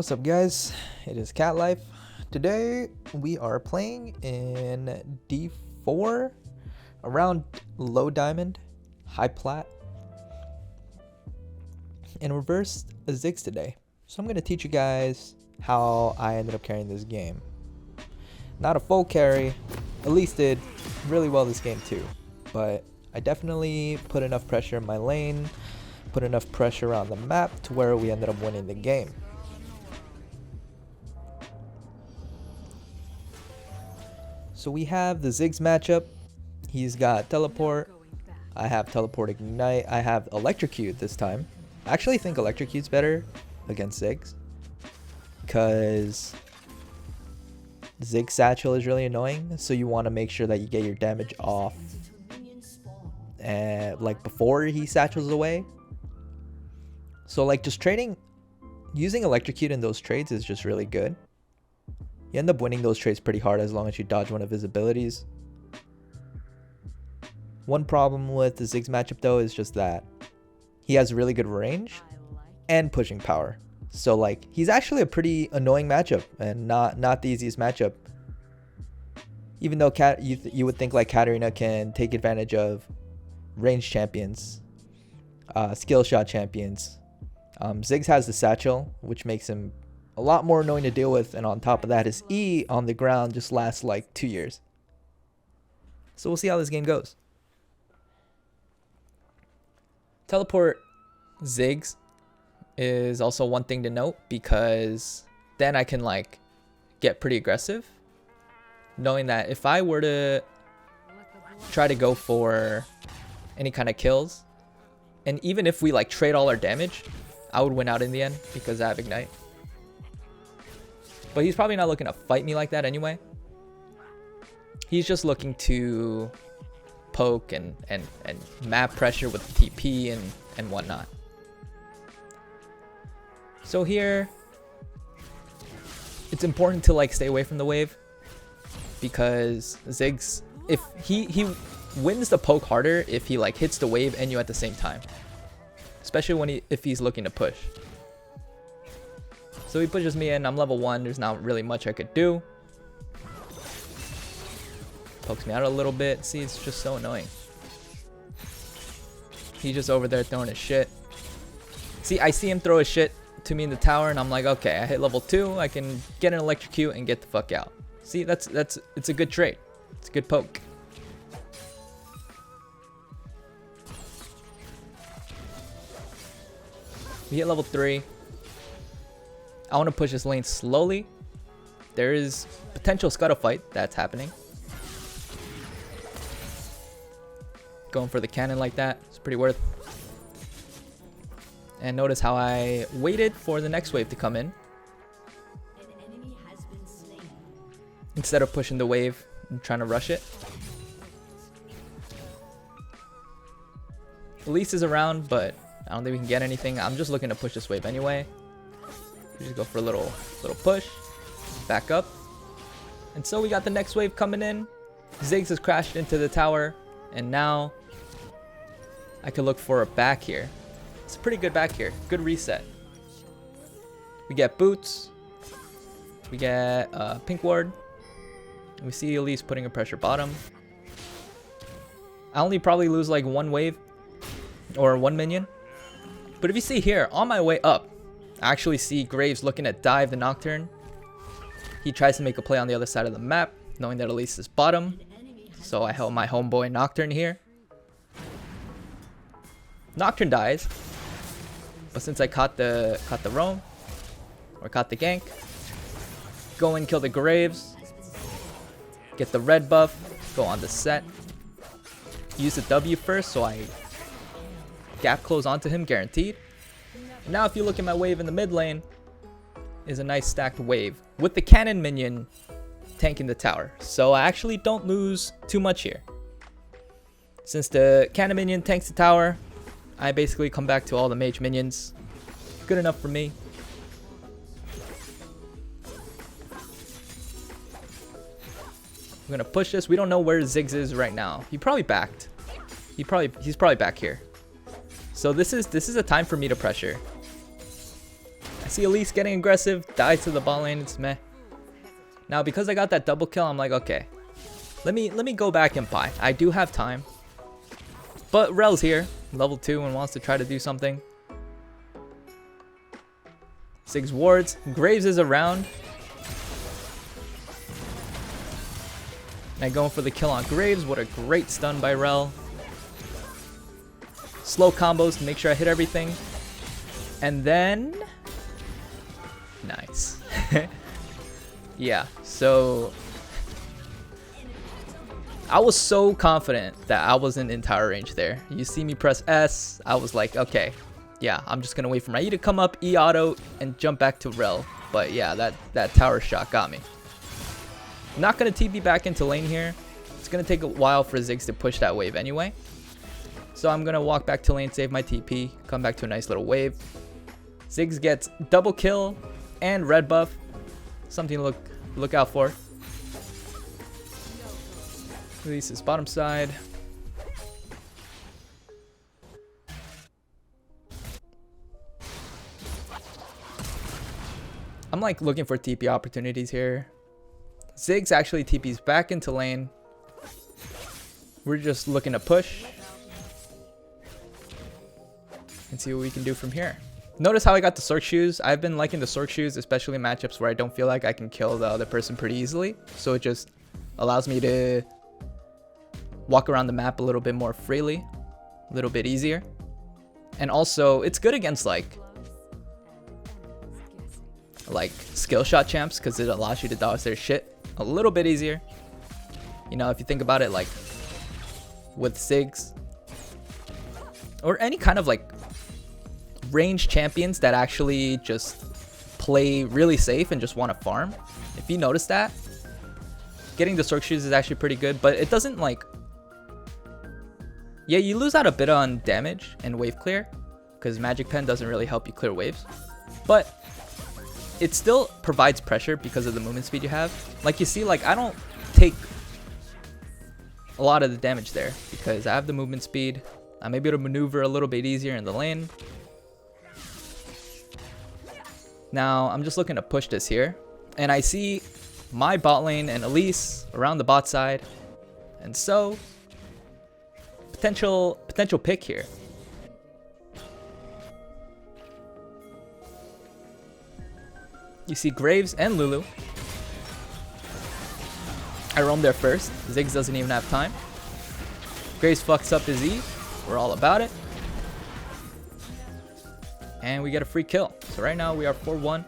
What's up, guys? It is Katlife. Today we are playing in D4 around low diamond, high plat, and reversed Ziggs today. So I'm going to teach you guys how I ended up carrying this game. Not a full carry, at least did really well this game too, but I definitely put enough pressure in my lane, put enough pressure on the map to where we ended up winning the game. So we have the Ziggs matchup. He's got teleport. I have teleport ignite. I have electrocute this time. I actually think electrocute's better against Ziggs because Ziggs satchel is really annoying. So you want to make sure that you get your damage off and like before he satchels away. So like just trading, using electrocute in those trades is just really good. You end up winning those trades pretty hard as long as you dodge one of his abilities. One problem with the Ziggs matchup though is just that he has really good range and pushing power. So like he's actually a pretty annoying matchup and not the easiest matchup. Even though you would think like Katarina can take advantage of range champions, skill shot champions. Ziggs has the satchel, which makes him a lot more annoying to deal with, and on top of that, his E on the ground just lasts like 2 years. So we'll see how this game goes. Teleport Ziggs is also one thing to note because then I can like get pretty aggressive, knowing that if I were to try to go for any kind of kills, and even if we like trade all our damage, I would win out in the end because I have ignite. But he's probably not looking to fight me like that anyway. He's just looking to poke and map pressure with TP and whatnot. So here, it's important to like stay away from the wave because Ziggs, if he wins the poke harder if he like hits the wave and you at the same time, especially if he's looking to push. So he pushes me in, I'm level 1, there's not really much I could do. Pokes me out a little bit. See, it's just so annoying. He's just over there throwing his shit. See, I see him throw his shit to me in the tower and I'm like, okay, I hit level 2, I can get an electrocute and get the fuck out. See, it's a good trade. It's a good poke. We hit level 3. I want to push this lane slowly. There is potential scuttle fight that's happening. Going for the cannon like that, it's pretty worth. And notice how I waited for the next wave to come in instead of pushing the wave and trying to rush it. Elise is around, but I don't think we can get anything. I'm just looking to push this wave anyway. We just go for a little push, back up. And so we got the next wave coming in. Ziggs has crashed into the tower, and now I could look for a back here. It's a pretty good back here. Good reset. We get boots. We get pink ward. And we see Elise putting a pressure bottom. I only probably lose like one wave or one minion. But if you see here, on my way up, I actually see Graves looking at dive the Nocturne. He tries to make a play on the other side of the map, knowing that Elise is bottom. So I held my homeboy Nocturne here. Nocturne dies. But since I caught the roam, or caught the gank, go and kill the Graves. Get the red buff, go on the set. Use the W first so I gap close onto him, guaranteed. Now if you look at my wave in the mid lane, is a nice stacked wave with the cannon minion tanking the tower. So I actually don't lose too much here. Since the cannon minion tanks the tower, I basically come back to all the mage minions. Good enough for me. I'm gonna push this. We don't know where Ziggs is right now. He probably backed. He's probably back here. So this is a time for me to pressure. I see Elise getting aggressive. Dies to the bot lane. It's meh. Now, because I got that double kill, I'm like, okay. Let me go back and buy. I do have time. But Rel's here. Level 2 and wants to try to do something. 6 wards. Graves is around. And going for the kill on Graves. What a great stun by Rel. Slow combos to make sure I hit everything. And then... Nice. Yeah, so... I was so confident that I wasn't in tower range there. You see me press S. I was like, okay. Yeah, I'm just going to wait for my E to come up, E auto, and jump back to Rel. But yeah, that tower shot got me. Not going to TP back into lane here. It's going to take a while for Ziggs to push that wave anyway. So I'm going to walk back to lane, save my TP, come back to a nice little wave. Ziggs gets double kill and red buff. Something to look out for. Release his bottom side. I'm like looking for TP opportunities here. Ziggs actually TP's back into lane. We're just looking to push and see what we can do from here. Notice how I got the Sork shoes. I've been liking the Sork shoes, especially in matchups where I don't feel like I can kill the other person pretty easily. So it just allows me to walk around the map a little bit more freely, a little bit easier. And also, it's good against like skill shot champs because it allows you to dodge their shit a little bit easier. You know, if you think about it, like with Ziggs or any kind of like range champions that actually just play really safe and just want to farm. If you notice that, getting the Sork shoes is actually pretty good, but it doesn't like... Yeah, you lose out a bit on damage and wave clear because Magic Pen doesn't really help you clear waves, but it still provides pressure because of the movement speed you have. Like you see, like I don't take a lot of the damage there because I have the movement speed. I'm able to maneuver a little bit easier in the lane. Now I'm just looking to push this here, and I see my bot lane and Elise around the bot side, and so potential pick here. You see Graves and Lulu. I roam there first. Ziggs doesn't even have time. Graves fucks up his E. We're all about it. And we get a free kill. So right now we are 4-1.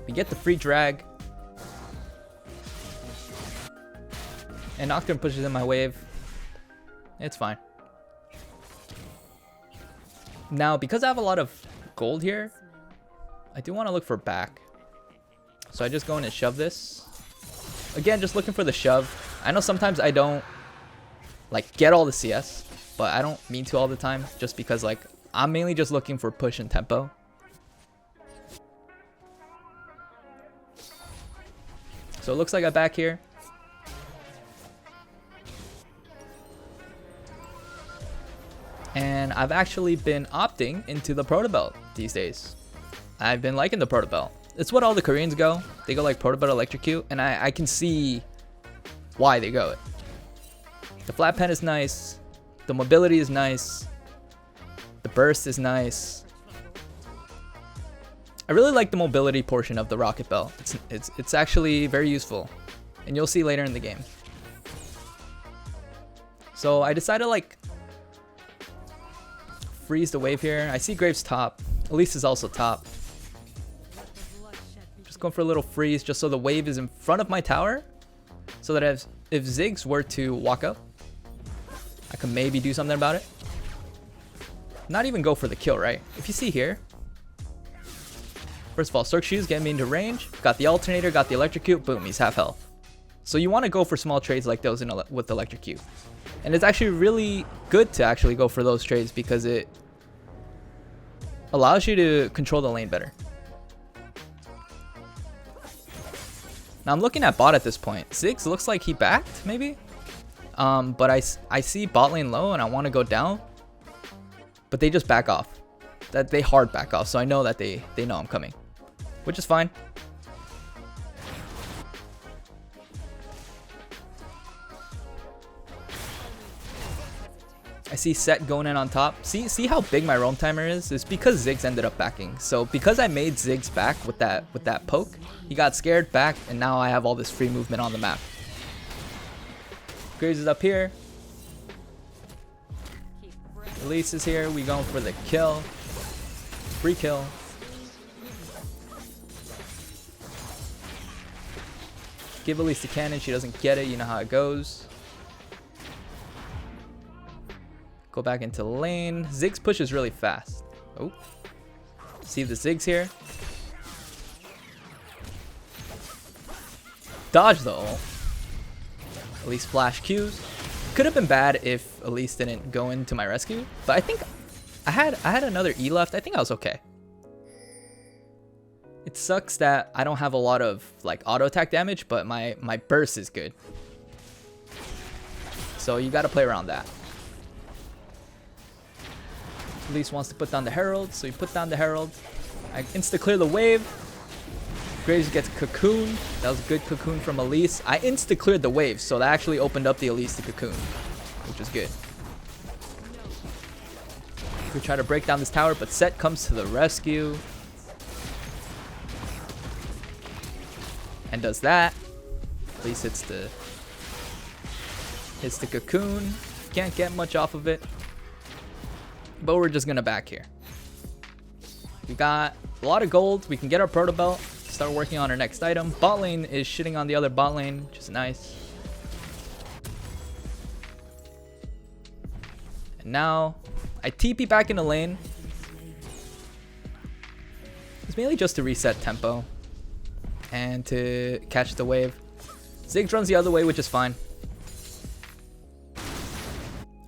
We get the free drag. And Nocturne pushes in my wave. It's fine. Now, because I have a lot of gold here, I do want to look for back. So I just go in and shove this. Again, just looking for the shove. I know sometimes I don't like get all the CS, but I don't mean to all the time just because like I'm mainly just looking for push and tempo. So it looks like I'm back here. And I've actually been opting into the Proto Belt these days. I've been liking the Proto Belt. It's what all the Koreans go. They go like Proto Belt Electrocute, and I can see why they go it. The flat pen is nice. The mobility is nice. The burst is nice. I really like the mobility portion of the Rocket Belt. It's actually very useful, and you'll see later in the game. So I decided to like freeze the wave here. I see Graves top. Elise is also top. Just going for a little freeze just so the wave is in front of my tower, so that if Ziggs were to walk up, I can maybe do something about it. Not even go for the kill, right? If you see here, first of all, Sork shoes get me into range. Got the alternator, got the electrocute. Boom, he's half health. So you want to go for small trades like those with electrocute. And it's actually really good to actually go for those trades because it allows you to control the lane better. Now I'm looking at bot at this point. Ziggs looks like he backed, maybe? But I see bot lane low and I want to go down. But they just back off. that they hard back off. So I know that they know I'm coming, which is fine. I see Set going in on top. See how big my roam timer is? It's because Ziggs ended up backing. So because I made Ziggs back with that poke, he got scared back, and now I have all this free movement on the map. Graves is up here. Elise is here. We going for the kill. Free kill. Give Elise the cannon. She doesn't get it. You know how it goes. Go back into lane. Ziggs pushes really fast. Oh. See the Ziggs here. Dodge the ult. Elise flash Qs. Could have been bad if Elise didn't go into my rescue. But I think I had another E left. I think I was okay. It sucks that I don't have a lot of like auto attack damage, but my burst is good. So you gotta play around that. Elise wants to put down the Herald, so you put down the Herald. I insta-clear the wave. Graves gets cocoon. That was a good cocoon from Elise. I insta-cleared the wave, so that actually opened up the Elise to cocoon, which is good. We try to break down this tower, but Set comes to the rescue. And does that. Elise hits the cocoon. Can't get much off of it. But we're just gonna back here. We got a lot of gold. We can get our proto belt. Start working on our next item. Bot lane is shitting on the other bot lane, which is nice. And now I TP back into lane. It's mainly just to reset tempo and to catch the wave. Ziggs runs the other way, which is fine.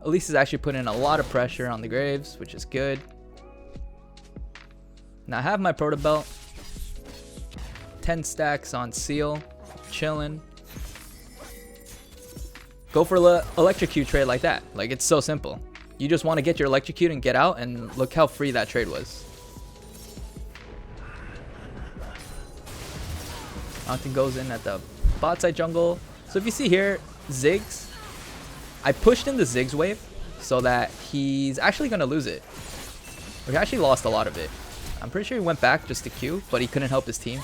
Elise is actually putting a lot of pressure on the Graves, which is good. Now I have my proto belt. 10 stacks on seal. Chilling. Go for electrocute trade like that. Like, it's so simple. You just want to get your electrocute and get out, and look how free that trade was. Mountain goes in at the bot side jungle. So if you see here, Ziggs, I pushed in the Ziggs wave so that he's actually going to lose it. We actually lost a lot of it. I'm pretty sure he went back just to Q, but he couldn't help his team.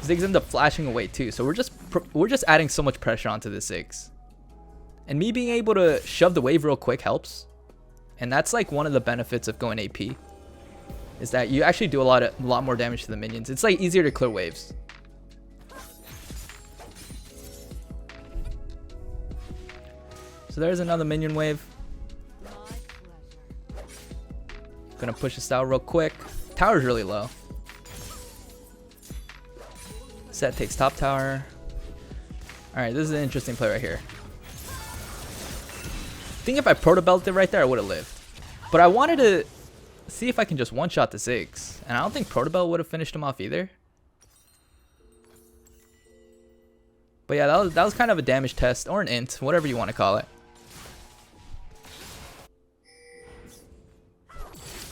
Ziggs ended up flashing away too, so we're just adding so much pressure onto the Ziggs. And me being able to shove the wave real quick helps. And that's like one of the benefits of going AP, is that you actually do a lot more damage to the minions. It's like easier to clear waves. So there's another minion wave. Gonna push this out real quick. Tower's really low. Set takes top tower. Alright, this is an interesting play right here. I think if I proto belted right there, I would have lived. But I wanted to see if I can just one-shot the Ziggs. And I don't think proto belt would have finished him off either. But yeah, that was kind of a damage test, or an int, whatever you want to call it.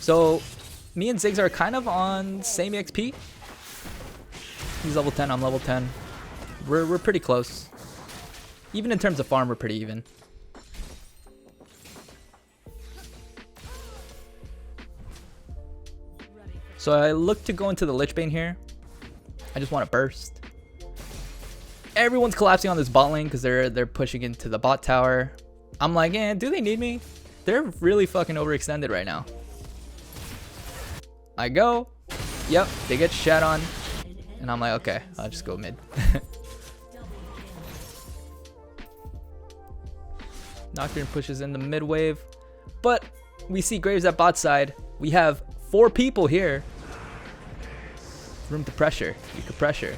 So me and Ziggs are kind of on same EXP. He's level 10, I'm level 10. We're pretty close. Even in terms of farm, we're pretty even. So I look to go into the Lich Bane here. I just want to burst. Everyone's collapsing on this bot lane because they're pushing into the bot tower. I'm like, do they need me? They're really fucking overextended right now. I go. Yep, they get shat on. And I'm like, okay, I'll just go mid. Nocturne pushes in the mid wave. But we see Graves at bot side. We have 4 people here. Room to pressure. You could pressure.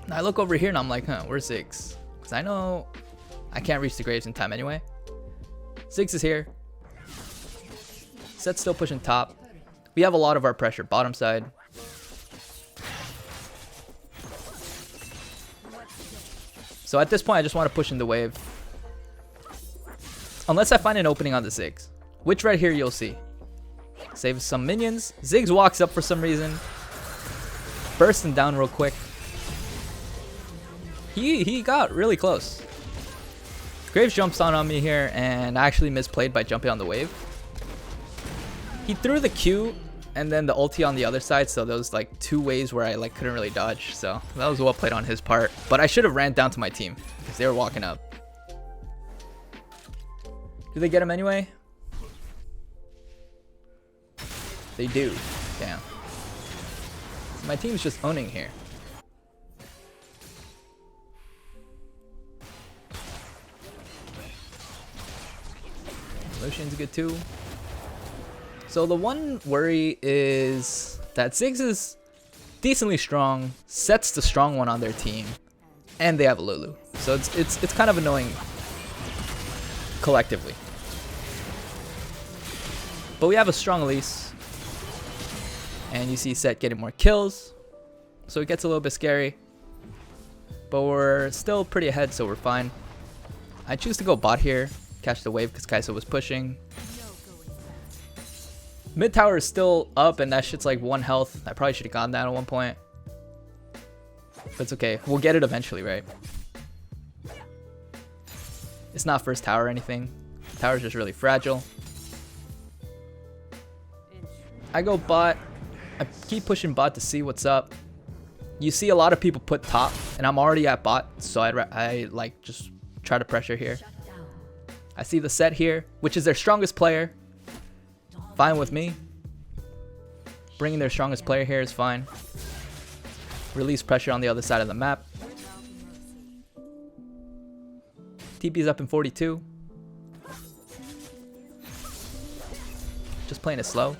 Now I look over here and I'm like, where's Ziggs? Because I know I can't reach the Graves in time anyway. Ziggs is here. Set's still pushing top. We have a lot of our pressure bottom side. So at this point, I just want to push in the wave. Let's Unless I find an opening on the Ziggs, which right here you'll see. Save some minions. Ziggs walks up for some reason. Bursts him down real quick. He got really close. Graves jumps on me here, and I actually misplayed by jumping on the wave. He threw the Q and then the ulti on the other side, so there was like 2 ways where I like couldn't really dodge. So that was well played on his part. But I should have ran down to my team because they were walking up. Do they get him anyway? They do. Damn. So my team's just owning here. Lucian's good too. So the one worry is that Ziggs is decently strong, sets the strong one on their team, and they have a Lulu. So it's kind of annoying collectively. But we have a strong Elise. And you see Set getting more kills. So it gets a little bit scary. But we're still pretty ahead, so we're fine. I choose to go bot here. Catch the wave because Kai'Sa was pushing. Mid tower is still up and that shit's like 1 health. I probably should have gotten that at one point. But it's okay. We'll get it eventually, right? It's not first tower or anything. Tower's just really fragile. I go bot. I keep pushing bot to see what's up. You see a lot of people put top and I'm already at bot. So I like just try to pressure here. I see the Set here, which is their strongest player. Fine with me. Bringing their strongest player here is fine. Release pressure on the other side of the map. TP's up in 42. Just playing it slow.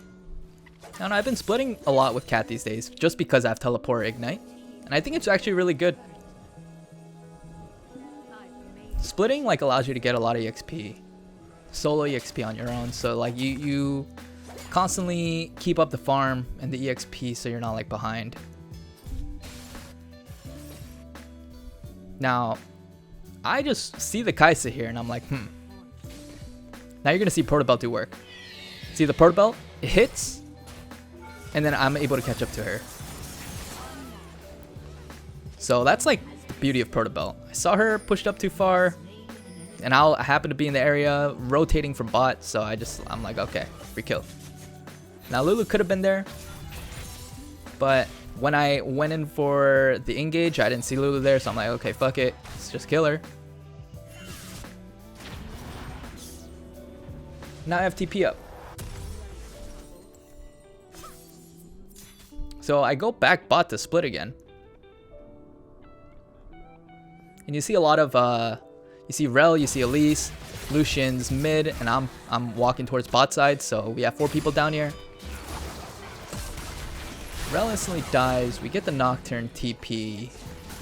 I don't know, I've been splitting a lot with Cat these days just because I have Teleport Ignite. And I think it's actually really good. Splitting like allows you to get a lot of EXP. Solo EXP on your own. So like you constantly keep up the farm and the EXP so you're not like behind. Now, I just see the Kai'Sa here and I'm like, Now you're gonna see Portal Belt do work. See the Portal Belt? It hits. And then I'm able to catch up to her. So that's like the beauty of Portal Belt. I saw her pushed up too far. And I happen to be in the area rotating from bot. So I'm like, okay, free kill. Now Lulu could have been there. But when I went in for the engage, I didn't see Lulu there. So I'm like, okay, fuck it. Let's just kill her. Now I have TP up. So I go back bot to split again. And you see a lot of, you see Rel, you see Elise, Lucian's mid, and I'm walking towards bot side. So we have 4 people down here. Rel instantly dies. We get the Nocturne TP,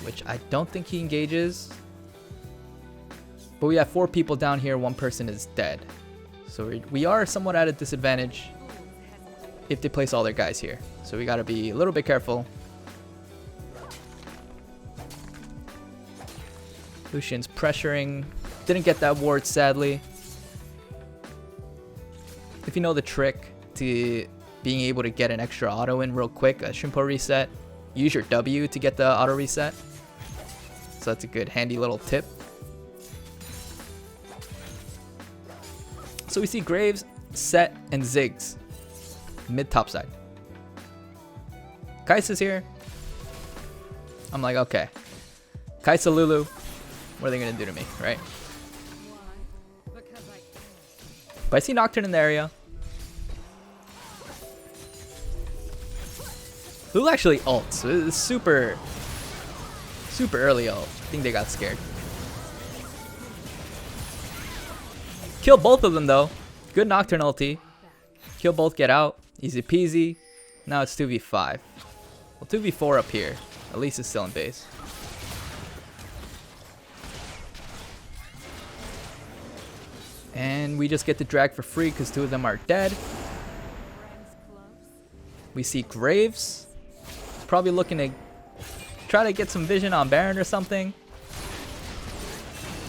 which I don't think he engages. But we have 4 people down here. 1 person is dead. So we are somewhat at a disadvantage if they place all their guys here. So we gotta be a little bit careful. Lucian's pressuring. Didn't get that ward, sadly. If you know the trick to being able to get an extra auto in real quick, a Shrimpo reset, use your W to get the auto reset. So that's a good handy little tip. So we see Graves, Set, and Ziggs mid top side. Kai'Sa's here. I'm like, okay. Kai'Sa, Lulu, what are they gonna do to me, right? But I see Nocturne in the area. Lulu actually ults, so it's super early ult. I think they got scared. Kill both of them though. Good Nocturne ulti. Kill both, get out. Easy peasy. Now it's 2v5. Well, 2v4 up here. At least it's still in base. And we just get to drag for free because 2 of them are dead. We see Graves. Probably looking to try to get some vision on Baron or something.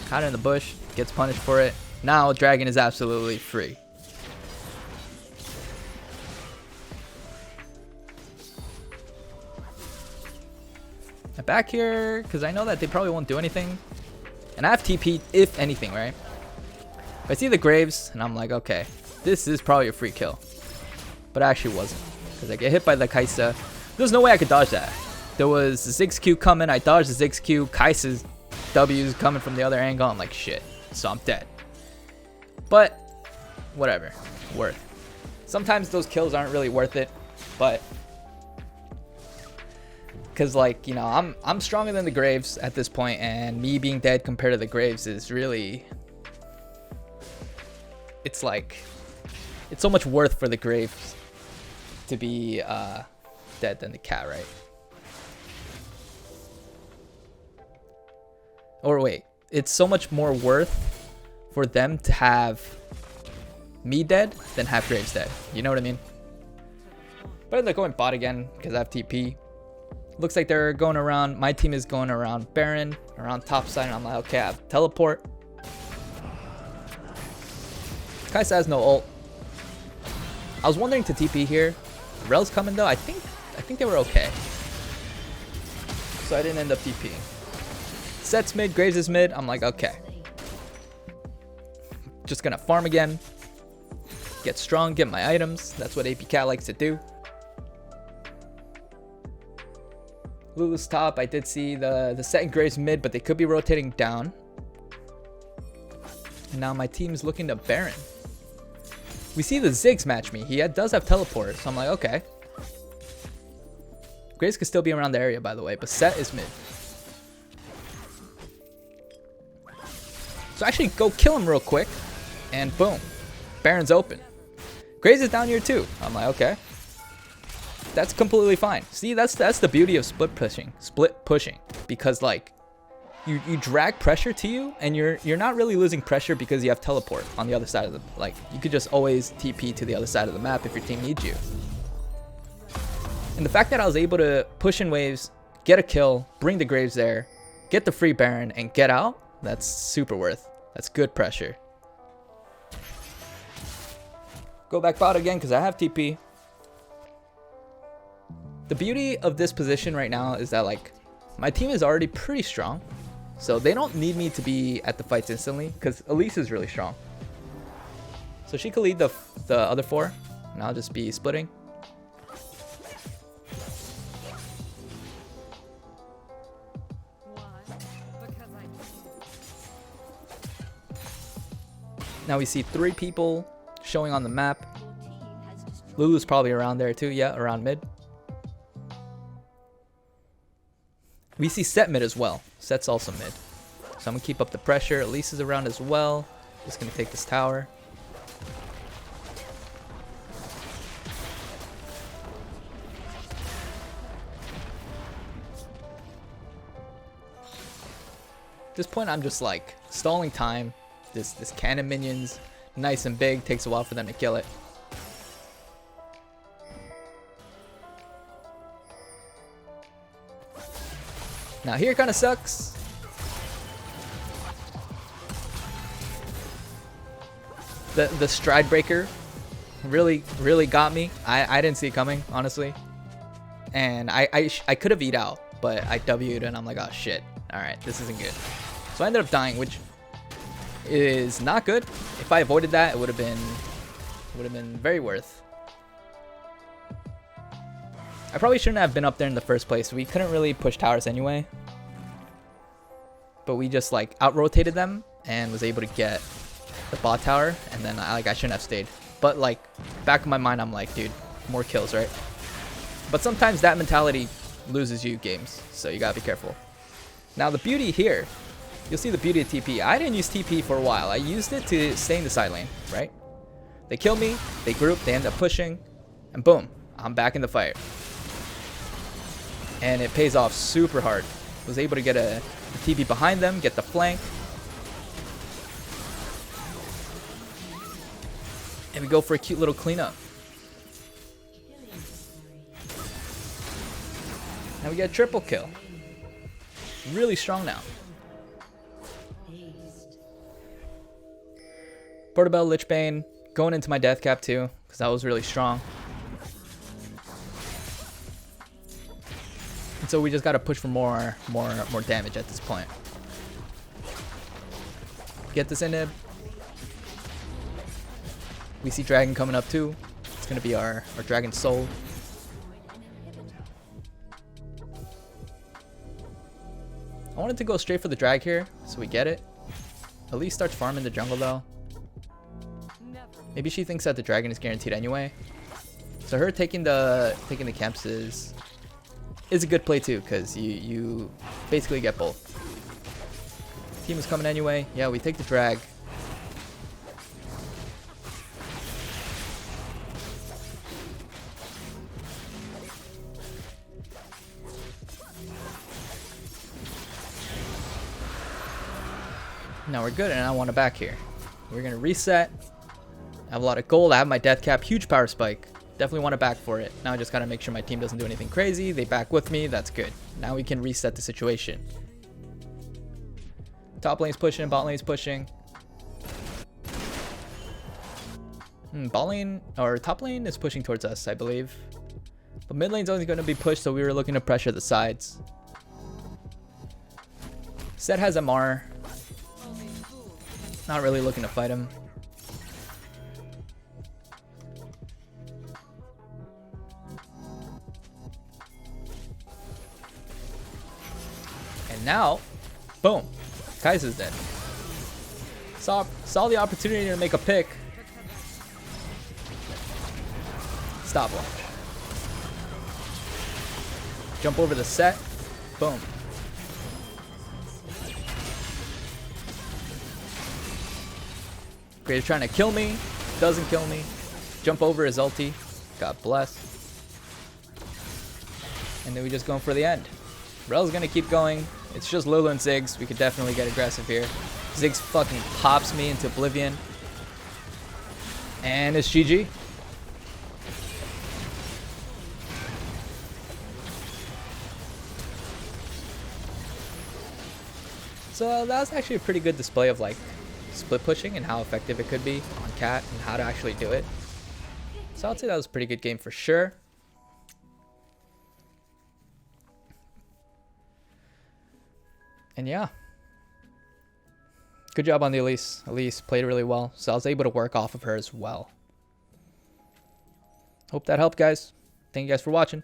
Caught in the bush. Gets punished for it. Now Dragon is absolutely free. I'm back here because I know that they probably won't do anything. And I have TP if anything, right? But I see the Graves and I'm like, okay, this is probably a free kill. But it actually wasn't. Because I get hit by the Kaisa. There's no way I could dodge that. There was a Ziggs Q coming. I dodged the Ziggs Q. Kaisa's W's coming from the other angle. I'm like, shit. So I'm dead. But whatever. Worth. Sometimes those kills aren't really worth it. But because, like, you know, I'm stronger than the Graves at this point, and me being dead compared to the Graves is really, it's like, it's so much worth for the Graves to be dead than the cat, right? Or wait, it's so much more worth for them to have me dead than have Graves dead. You know what I mean? But they're going bot again because I have TP. Looks like they're going around. My team is going around Baron, around top side. And I'm like, okay, I have teleport. Kaisa has no ult. I was wondering to TP here. Rel's coming though. I think they were okay. So I didn't end up TPing. Set's mid, Graves is mid. I'm like, okay. Just gonna farm again. Get strong, get my items. That's what AP Cat likes to do. Lulu's top. I did see the Set and Graves mid, but they could be rotating down. And now my team is looking to Baron. We see the Ziggs match me. He does have teleport, so I'm like, okay. Graves could still be around the area, by the way, but Set is mid. So actually go kill him real quick, and boom, Baron's open. Graves is down here too. I'm like, okay. That's completely fine. See, that's the beauty of split pushing, because like you drag pressure to you, and you're not really losing pressure because you have teleport on the other side of the, like, you could just always TP to the other side of the map if your team needs you. And the fact that I was able to push in waves, get a kill, bring the Graves there, get the free Baron, and get out, that's super worth. That's good pressure. Go back bot again because I have TP. The beauty of this position right now is that, like, my team is already pretty strong. So they don't need me to be at the fights instantly because Elise is really strong. So she could lead the other four, and I'll just be splitting. Now we see 3 people showing on the map. Lulu's probably around there too. Yeah, around mid. We see Set mid as well. Set's also mid. So I'm going to keep up the pressure. Elise is around as well. Just going to take this tower. At this point, I'm just like stalling time. This cannon minion's nice and big. Takes a while for them to kill it. Now here kind of sucks. The stride breaker really got me. I didn't see it coming, honestly. And I could have eat out, but I W'd and I'm like, oh shit. Alright, this isn't good. So I ended up dying, which is not good. If I avoided that, it would have been very worth. I probably shouldn't have been up there in the first place. We couldn't really push towers anyway. But we just like out-rotated them and was able to get the bot tower. And then I shouldn't have stayed. But like, back in my mind, I'm like, dude, more kills, right? But sometimes that mentality loses you games. So you gotta be careful. Now the beauty here, you'll see the beauty of TP. I didn't use TP for a while. I used it to stay in the side lane, right? They kill me, they group, they end up pushing, and boom, I'm back in the fight. And it pays off super hard. Was able to get a TP behind them, get the flank. And we go for a cute little cleanup. Now we get a triple kill. Really strong now. Portobello, Lich Bane, going into my death cap too, because that was really strong. And so we just gotta push for more damage at this point. Get this inhib. We see dragon coming up too. It's gonna be our dragon soul. I wanted to go straight for the drag here, so we get it. At least starts farming the jungle though. Maybe she thinks that the dragon is guaranteed anyway. So her taking the camps is a good play too, because you basically get both. Team is coming anyway. Yeah, we take the drag. Now we're good, and I want to back here. We're gonna reset. I have a lot of gold. I have my death cap, huge power spike. Definitely want to back for it. Now I just gotta make sure my team doesn't do anything crazy. They back with me. That's good. Now we can reset the situation. Top lane's pushing. Bot lane's pushing. Bot lane or top lane is pushing towards us, I believe. But mid lane's only going to be pushed, so we were looking to pressure the sides. Zed has MR. Not really looking to fight him. And now, boom, Kai'Sa's dead. Saw the opportunity to make a pick. Stop launch. Jump over the set. Boom. Great, trying to kill me. Doesn't kill me. Jump over his ulti. God bless. And then we just going for the end. Rel's gonna keep going. It's just Lulu and Ziggs. We could definitely get aggressive here. Ziggs fucking pops me into oblivion. And it's GG. So that was actually a pretty good display of like split pushing and how effective it could be on Cat and how to actually do it. So I'd say that was a pretty good game for sure. And yeah, good job on the Elise. Elise played really well, so I was able to work off of her as well. Hope that helped, guys. Thank you guys for watching.